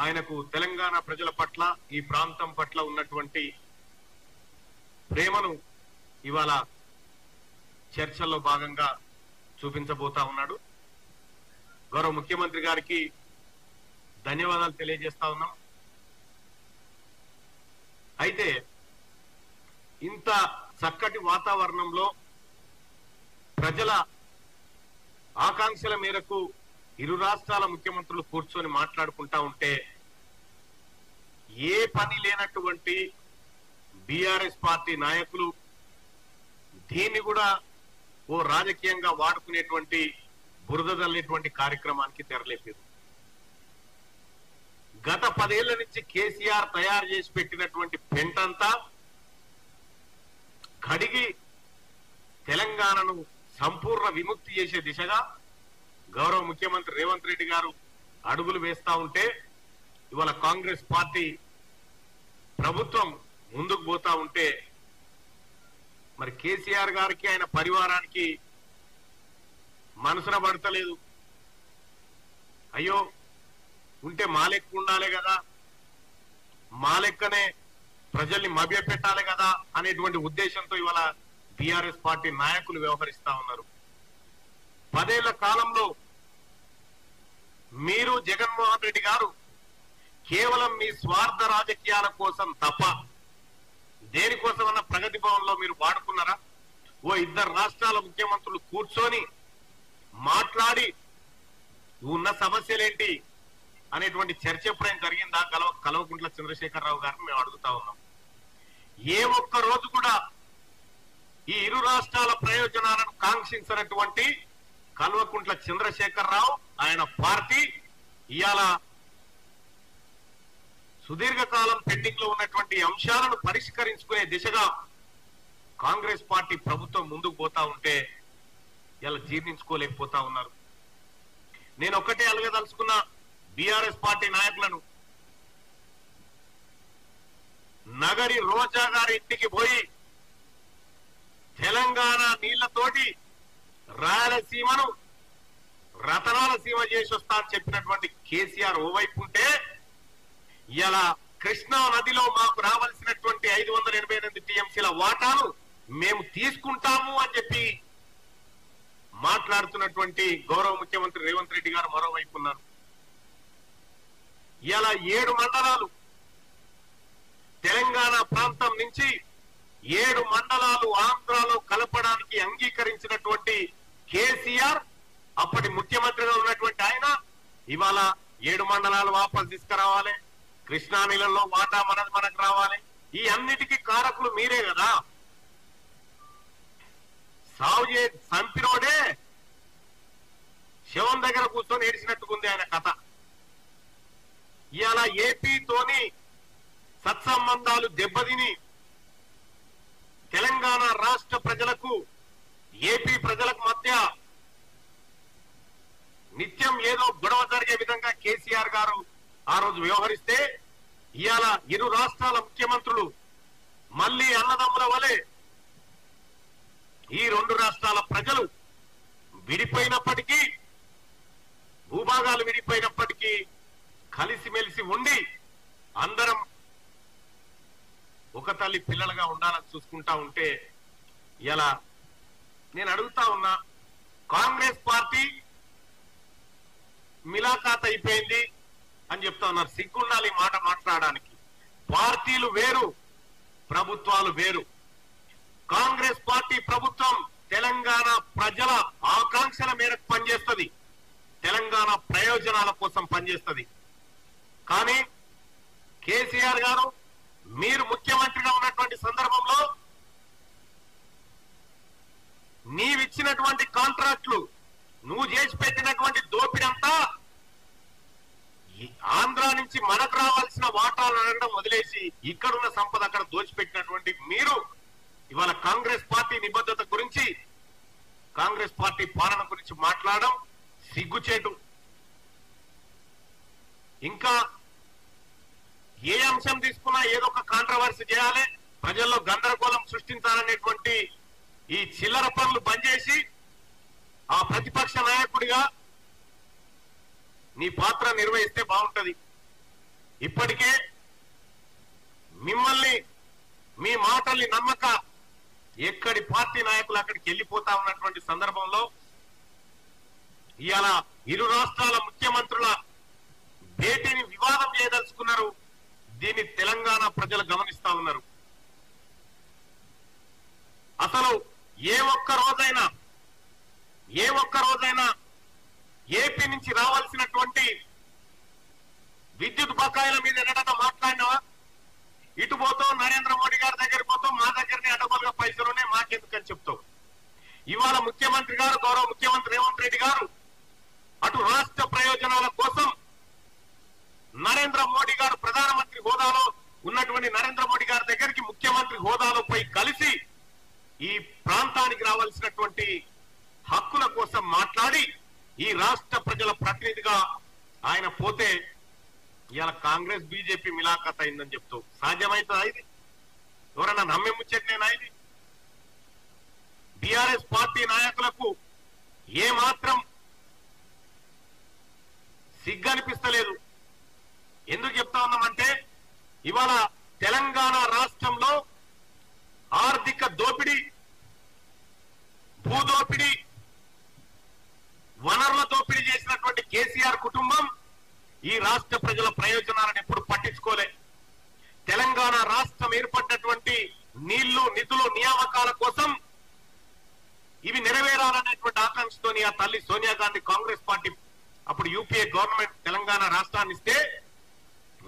ఆయనకు తెలంగాణ ప్రజల పట్ల ఈ ప్రాంతం పట్ల ఉన్నటువంటి ప్రేమను ఇవాళ చర్చల్లో భాగంగా చూపించబోతా ఉన్నాడు. గౌరవ ముఖ్యమంత్రి గారికి ధన్యవాదాలు తెలియజేస్తా ఉన్నాం. అయితే ఇంత చక్కటి వాతావరణంలో ప్రజల ఆకాంక్షల మేరకు ఇరు రాష్ట్రాల ముఖ్యమంత్రులు కూర్చొని మాట్లాడుకుంటా ఉంటే ఏ పని లేనటువంటి బీఆర్ఎస్ పార్టీ నాయకులు దీన్ని కూడా ఓ రాజకీయంగా వాడుకునేటువంటి బురద జల్లేటువంటి కార్యక్రమానికి తెరలేపారు. గత 10 ఏళ్ల నుంచి కేసీఆర్ తయారు చేసి పెట్టినటువంటి పెంటంతా కడిగి తెలంగాణను సంపూర్ణ విముక్తి చేసే దిశగా గౌరవ ముఖ్యమంత్రి రేవంత్ రెడ్డి గారు అడుగులు వేస్తా ఉంటే ఇవాళ కాంగ్రెస్ పార్టీ ప్రభుత్వం ముందుకు పోతా ఉంటే మరి కేసీఆర్ గారికి ఆయన పరివారానికి మనసున పడతలేదు. అయ్యో ఉంటే మా లెక్క ఉండాలి కదా, మా లెక్కనే ప్రజల్ని మభ్యపెట్టాలి కదా అనేటువంటి ఉద్దేశంతో ఇవాళ బీఆర్ఎస్ పార్టీ నాయకులు వ్యవహరిస్తా ఉన్నారు. 10 ఏళ్ల కాలంలో మీరు జగన్మోహన్ రెడ్డి గారు కేవలం మీ స్వార్థ రాజకీయాల కోసం తప్ప దేనికోసమన్నా ప్రగతి భవన్ లో మీరు వాడుకున్నారా? ఓ 2 రాష్ట్రాల ముఖ్యమంత్రులు కూర్చొని మాట్లాడి ఉన్న సమస్యలేంటి అనేటువంటి చర్చ ఎప్పుడైనా జరిగిందా? కల్వకుంట్ల చంద్రశేఖరరావు గారిని మేము అడుగుతా ఉన్నాం. ఏ ఒక్క రోజు కూడా ఈ ఇరు రాష్ట్రాల ప్రయోజనాలను కాంక్షించినటువంటి కల్వకుంట్ల చంద్రశేఖరరావు ఆయన పార్టీ ఇవాళ సుదీర్ఘకాలం పెండింగ్ లో ఉన్నటువంటి అంశాలను పరిష్కరించుకునే దిశగా కాంగ్రెస్ పార్టీ ప్రభుత్వం ముందుకు పోతా ఉంటే ఇలా జీర్ణించుకోలేకపోతా ఉన్నారు. నేను ఒక్కటే అలగదలుచుకున్న బీఆర్ఎస్ పార్టీ నాయకులను, నగరి రోజా గారి ఇంటికి పోయి తెలంగాణ నీళ్లతోటి రాయలసీమను రతనాల సీమ చేసి వస్తా అని చెప్పినటువంటి కేసీఆర్ ఓవైపు ఉంటే ఇలా కృష్ణా నదిలో మాకు రావాల్సినటువంటి 588 టీఎంసీల వాటాను మేము తీసుకుంటాము అని చెప్పి మాట్లాడుతున్నటువంటి గౌరవ ముఖ్యమంత్రి రేవంత్ రెడ్డి గారు మరోవైపు ఉన్నారు. ఇలా 7 మండలాలు తెలంగాణ ప్రాంతం నుంచి 7 మండలాలు ఆంధ్రాలో కలపడానికి అంగీకరించినటువంటి కేసీఆర్, అప్పటి ముఖ్యమంత్రిగా ఉన్నటువంటి ఆయన ఇవాళ 7 మండలాలు వాపసు తీసుకురావాలి, కృష్ణా నీళ్ళలో వాటా మనకు రావాలి. ఈ అన్నిటికీ కారకులు మీరే కదా. సాగు చంపినోడే శవం దగ్గర కూర్చొని ఏడిచినట్టుకుంది ఆయన కథ. ఇవాళ ఏపీతోని సత్సంబంధాలు దెబ్బతిని తెలంగాణ రాష్ట్ర ప్రజలకు ఏపీ ప్రజలకు మధ్య నిత్యం ఏదో గొడవ జరిగే విధంగా కేసీఆర్ గారు ఆ రోజు వ్యవహరిస్తే ఇవాళ ఇరు రాష్ట్రాల ముఖ్యమంత్రులు మళ్ళీ అన్నదమ్ముల వలె ఈ 2 రాష్ట్రాల ప్రజలు విడిపోయినప్పటికీ, భూభాగాలు విడిపోయినప్పటికీ కలిసిమెలిసి ఉండి అందరం ఒక తల్లి పిల్లలుగా ఉండాలని చూసుకుంటా ఉంటే ఇలా నేను అడుగుతా ఉన్నా, కాంగ్రెస్ పార్టీ మిలాఖాత్ అయిపోయింది అని చెప్తా ఉన్నారు. సిగ్గుండాలి మాట మాట్లాడడానికి. పార్టీలు వేరు, ప్రభుత్వాలు వేరు. కాంగ్రెస్ పార్టీ ప్రభుత్వం తెలంగాణ ప్రజల ఆకాంక్షల మేరకు పనిచేస్తుంది, తెలంగాణ ప్రయోజనాల కోసం పనిచేస్తుంది. కానీ కేసీఆర్ గారు మీరు ముఖ్యమంత్రిగా ఉన్నటువంటి సందర్భంలో నీవిచ్చినటువంటి కాంట్రాక్టులు, నువ్వు చేసి పెట్టినటువంటి దోపిడంతా ఆంధ్ర నుంచి మనకు రావాల్సిన వాటాలు అనడం వదిలేసి ఇక్కడున్న సంపద అక్కడ దోచిపెట్టినటువంటి మీరు ఇవాళ కాంగ్రెస్ పార్టీ నిబద్ధత గురించి, కాంగ్రెస్ పార్టీ పాలన గురించి మాట్లాడడం సిగ్గుచేటు. ఇంకా ఏ అంశం తీసుకున్నా ఏదో ఒక కాంట్రవర్సీ చేయాలి, ప్రజల్లో గందరగోళం సృష్టించాలనేటువంటి ఈ చిల్లర పనులు బంద్ చేసి ఆ ప్రతిపక్ష నాయకుడిగా నీ పాత్ర నిర్వహిస్తే బాగుంటది. ఇప్పటికే మిమ్మల్ని మీ మాటల్ని నమ్మక ఎక్కడి పార్టీ నాయకులు అక్కడికి వెళ్ళిపోతా ఉన్నటువంటి సందర్భంలో ఇవాళ ఇరు రాష్ట్రాల ముఖ్యమంత్రుల భేటీని వివాదం చేయదలుచుకున్నారు. దీన్ని తెలంగాణ ప్రజలు గమనిస్తా ఉన్నారు. అసలు ఏ ఒక్క రోజైనా ఏపీ నుంచి రావాల్సినటువంటి విద్యుత్ బకాయిల మీద ఎన్నడన్నా మాట్లాడినావా? ఇటు పోతావు నరేంద్ర మోడీ గారి దగ్గర పోతావు, మా దగ్గరనే అడ్డగోలుగా పైసలునే మాకెందుకని చెప్తావు. ఇవాళ ముఖ్యమంత్రి గారు, గౌరవ ముఖ్యమంత్రి రేవంత్ రెడ్డి గారు అటు రాష్ట్ర ప్రయోజనాల కోసం నరేంద్ర మోడీ గారు ప్రధానమంత్రి హోదాలో ఉన్నటువంటి నరేంద్ర మోడీ గారి దగ్గరికి ముఖ్యమంత్రి హోదాలో పోయి కలిసి ఈ ప్రాంతానికి రావాల్సినటువంటి హక్కుల కోసం మాట్లాడి ఈ రాష్ట్ర ప్రజల ప్రతినిధిగా ఆయన పోతే ఇవాళ కాంగ్రెస్ బీజేపీ మిలాఖత్ అయిందని చెప్తావు. సాధ్యమైతుందా ఇది? ఎవరన్నా నమ్మే ముచ్చట్నేనా ఇది? టిఆర్ఎస్ పార్టీ నాయకులకు ఏ మాత్రం సిగ్గనిపిస్తలేదు. ఎందుకు చెప్తా ఉన్నామంటే ఇవాళ తెలంగాణ రాష్ట్రంలో ఆర్థిక దోపిడీ, భూదోపిడీ, వనరుల దోపిడీ చేసినటువంటి కేసీఆర్ కుటుంబం ఈ రాష్ట్ర ప్రజల ప్రయోజనాలను ఎప్పుడు పట్టించుకోలే. తెలంగాణ రాష్ట్రం ఏర్పడినటువంటి నీళ్లు, నిధులు, నియామకాల కోసం ఇవి నెరవేరాలనేటువంటి ఆకాంక్షతోని ఆ తల్లి సోనియా గాంధీ కాంగ్రెస్ పార్టీ అప్పుడు యూపీఏ గవర్నమెంట్ తెలంగాణ రాష్ట్రాన్ని ఇస్తే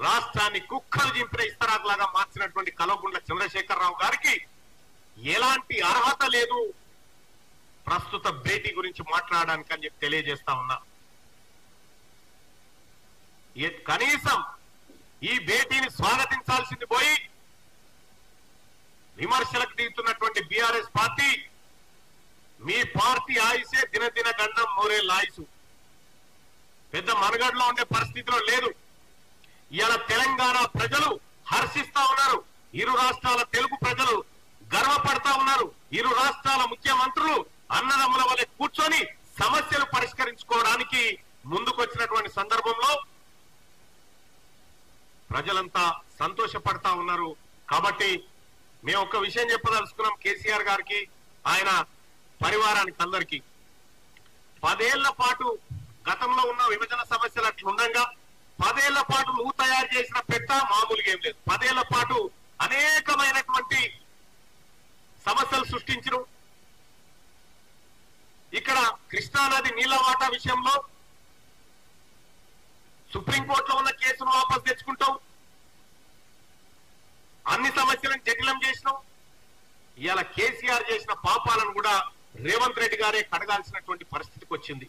రాష్ట్రాన్ని కుక్కలు చింపిన ఇస్తరాకులాగా మార్చినటువంటి కల్వకుంట్ల చంద్రశేఖరరావు గారికి ఎలాంటి అర్హత లేదు ప్రస్తుత భేటీ గురించి మాట్లాడడానికి అని చెప్పి తెలియజేస్తా ఉన్నా. కనీసం ఈ భేటీని స్వాగతించాల్సింది పోయి విమర్శలకు దిగుతున్నటువంటి బీఆర్ఎస్ పార్టీ, మీ పార్టీ ఆయుసే దినదిన గండం మోరేళ్ళ ఆయుసు, పెద్ద మనుగడలో ఉండే పరిస్థితిలో లేదు. ఇవాళ తెలంగాణ ప్రజలు హర్షిస్తా ఉన్నారు, ఇరు రాష్ట్రాల తెలుగు ప్రజలు గర్వపడతా ఉన్నారు. ఇరు రాష్ట్రాల ముఖ్యమంత్రులు అన్నదమ్ముల వలె కూర్చొని సమస్యలు పరిష్కరించుకోవడానికి ముందుకొచ్చినటువంటి సందర్భంలో ప్రజలంతా సంతోషపడతా ఉన్నారు. కాబట్టి మేము ఒక విషయం చెప్పదలుచుకున్నాం కేసీఆర్ గారికి, ఆయన పరివారానికి అందరికీ. 10 ఏళ్ల పాటు గతంలో ఉన్న విభజన సమస్యలు అట్లుండగా 10 ఏళ్ల పాటు నువ్వు తయారు చేసిన పెట్ట మామూలుగా ఏం లేదు. 10 ఏళ్ల పాటు అనేకమైనటువంటి సమస్యలు సృష్టించరు. ఇక్కడ కృష్ణానది నీళ్ల వాటా విషయంలో సుప్రీంకోర్టులో ఉన్న కేసును వాపసు తెచ్చుకుంటావు, అన్ని సమస్యలను జటిలం చేసినావు. ఇవాళ కేసీఆర్ చేసిన పాపాలను కూడా రేవంత్ రెడ్డి గారే కడగాల్సినటువంటి పరిస్థితికి వచ్చింది.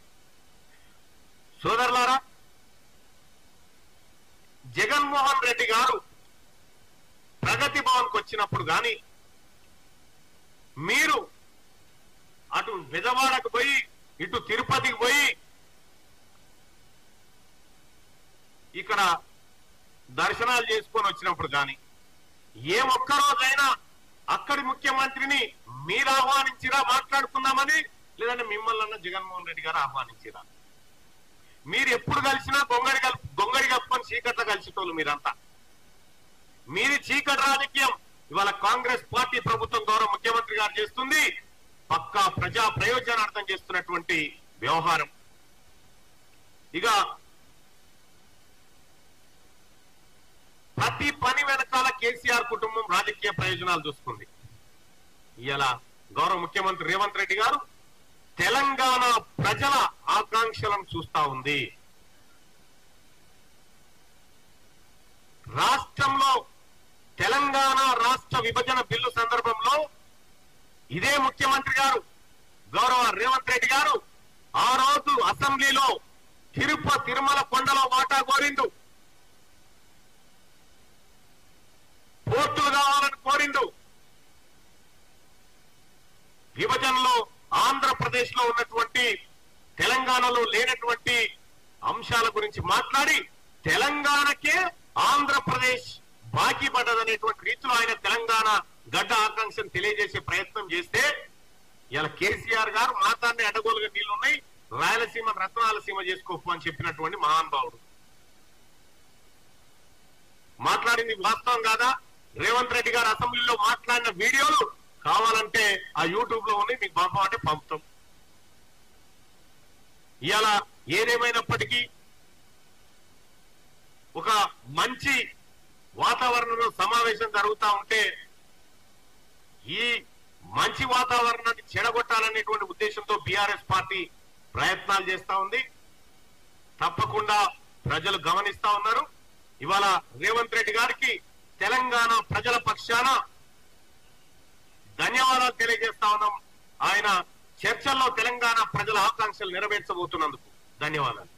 సోదరులారా, జగన్మోహన్ రెడ్డి గారు ప్రగతి భవన్కి వచ్చినప్పుడు గాని మీరు అటు విజయవాడకు పోయి ఇటు తిరుపతికి పోయి ఇక్కడ దర్శనాలు చేసుకొని వచ్చినప్పుడు కానీ ఏ ఒక్కరోజైనా అక్కడి ముఖ్యమంత్రిని మీరు ఆహ్వానించిరా మాట్లాడుకుందామని, లేదంటే మిమ్మల్ని జగన్మోహన్ రెడ్డి గారు ఆహ్వానించిరా? మీరు ఎప్పుడు కలిసినా గొంగడి కప్పుకొని చీకట్ల కలిసేటోళ్ళు మీరంతా. మీది చీకటి రాజకీయం. ఇవాళ కాంగ్రెస్ పార్టీ ప్రభుత్వం గౌరవ ముఖ్యమంత్రి గారు చేస్తుంది పక్కా ప్రజా ప్రయోజనార్థం చేస్తున్నటువంటి వ్యవహారం. ఇక ప్రతి పని వెనకాల కేసీఆర్ కుటుంబం రాజకీయ ప్రయోజనాలు చూసుకుంది. ఇలా గౌరవ ముఖ్యమంత్రి రేవంత్ రెడ్డి గారు తెలంగాణ ప్రజల ఆకాంక్షలను చూస్తా ఉంది. రాష్ట్రంలో తెలంగాణ రాష్ట్ర విభజన బిల్లు సందర్భంలో ఇదే ముఖ్యమంత్రి గారు గౌరవ రేవంత్ రెడ్డి గారు ఆ రోజు అసెంబ్లీలో తిరుమల కొండలో వాటా కోరిండు, పోర్టులు కావాలని కోరిండు. విభజనలో ఆంధ్రప్రదేశ్ లో ఉన్నటువంటి తెలంగాణలో లేనటువంటి అంశాల గురించి మాట్లాడి తెలంగాణకే ఆంధ్రప్రదేశ్ బాకీ పడ్డదనేటువంటి రీతిలో ఆయన తెలంగాణ గడ్డ ఆకాంక్షను తెలియజేసే ప్రయత్నం చేస్తే ఇలా కేసీఆర్ గారు మాతాన్ని అడ్డగోలుగా నీళ్లున్నాయి, రాయలసీమ రత్నాలసీమ చేసుకోపు అని చెప్పినటువంటి మహానుభావుడు. మాట్లాడింది వాస్తవం కాదా? రేవంత్ రెడ్డి గారు అసెంబ్లీలో మాట్లాడిన వీడియోలు కావాలంటే ఆ యూట్యూబ్ లో ఉన్నాయి, మీకు పంపమంటే పంపుతాం. ఇవాళ ఏదేమైనప్పటికీ ఒక మంచి వాతావరణంలో సమావేశం జరుగుతూ ఉంటే ఈ మంచి వాతావరణాన్ని చెడగొట్టాలనేటువంటి ఉద్దేశంతో బీఆర్ఎస్ పార్టీ ప్రయత్నాలు చేస్తా ఉంది. తప్పకుండా ప్రజలు గమనిస్తా ఉన్నారు. ఇవాళ రేవంత్ రెడ్డి గారికి తెలంగాణ ప్రజల పక్షాన ధన్యవాదాలు తెలియజేస్తా ఉన్నాం. ఆయన చర్చల్లో తెలంగాణ ప్రజల ఆకాంక్షలు నెరవేర్చబోతున్నందుకు ధన్యవాదాలు.